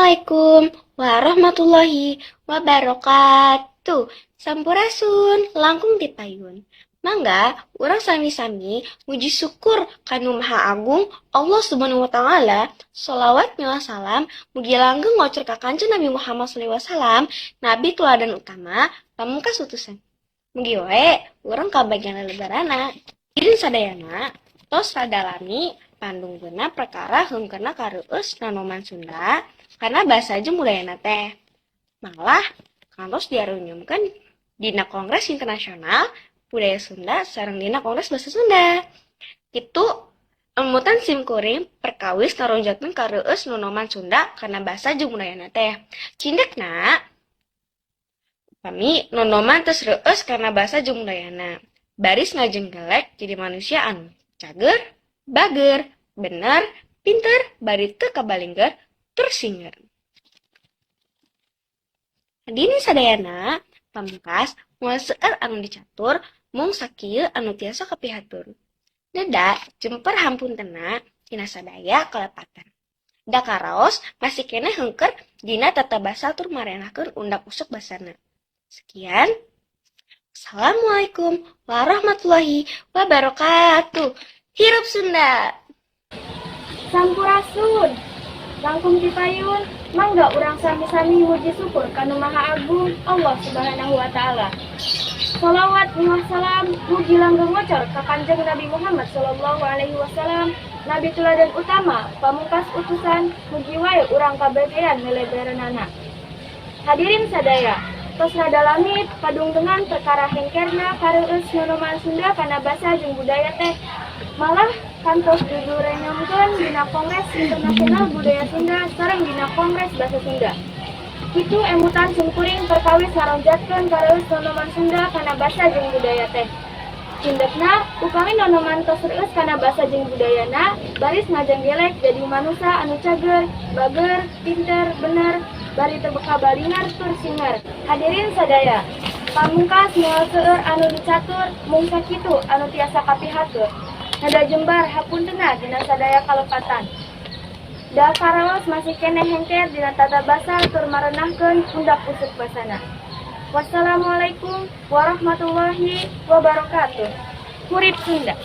Assalamualaikum warahmatullahi wabarakatuh. Sampurasun, langkung dipayun. Mangga, urang sami-sami muji syukur kanu Maha Agung Allah Subhanahu wa taala. Sholawat miwah salam mugi langgeng ngocor ka Kanjeng Nabi Muhammad sallallahu alaihi wasallam, nabi teladan utama, pamungkas utusan. Mugi wae urang kabagian lebarana. Irin sadayana tos radalami pandungguna perkara hungkeuna kareueus nanoman Sunda karena bahasa aja budayana teh. Malah kantos diarunyumkeun dina Kongres Internasional Budaya Sunda sareng dina Kongres Bahasa Sunda. Itu emutan simkuring perkawis naronjotkeun kareueus nanoman Sunda karena bahasa jeung budayana teh. Cindekna upami nonoman teu reueus karena bahasa jeung budayana. Baris ngajenggelek jadi manusia anu cager, bager, bener, pinter, bari teu kabalingger, tur singer. Dini sadayana, pamungkas moal seueur anu dicatur, mung sakieu anu tiasa kapihatur. Deda jemper hampuntena tina sadaya kalepatan. Da karaos masih keneh hengker dina tata basa tur marenahkeun undak usuk basana. Sekian. Assalamualaikum warahmatullahi wabarakatuh. Hirup Sunda. Sampurasun, langkung dipayun, mangga urang sami-sami muji syukur kanu Maha Agung Allah Subhanahu wa taala. Sholawat miwah salam mugi langgeng ngocor ka Kanjeng Nabi Muhammad sallallahu alaihi wasallam, nabi teladan utama, pamungkas utusan, mugi wae urang kabagian neleberenana. Hadirin sadaya, tos radalami padungtengan perkara hengkerna kareueus nonoman Sunda kana basa jeung budaya teh. Malah kantos didurenyongkeun dina Kongres Internasional Budaya Sunda sareng dina Kongres Bahasa Sunda. Kitu emutan sungkuring perkawis naronjatkeun kareueus nonoman Sunda kana basa jeung budaya teh. Cindekna upami nonoman tos reueus kana basa jeung budayana, baris ngajenggelek jadi manusia anu cager, bager, pinter, bener, bari teu kabalingar tur singer. Hadirin sadaya, pamungkas moal seueur anu dicatur, mung sakitu anu tiasa kapihatur. Nada jembar hapuntenna dina sadaya kalepatan. Da karaos masih keneh hengker dina tata basa tur marenahkeun undak usuk basana. Wassalamualaikum warahmatullahi wabarakatuh. Hurip Sunda.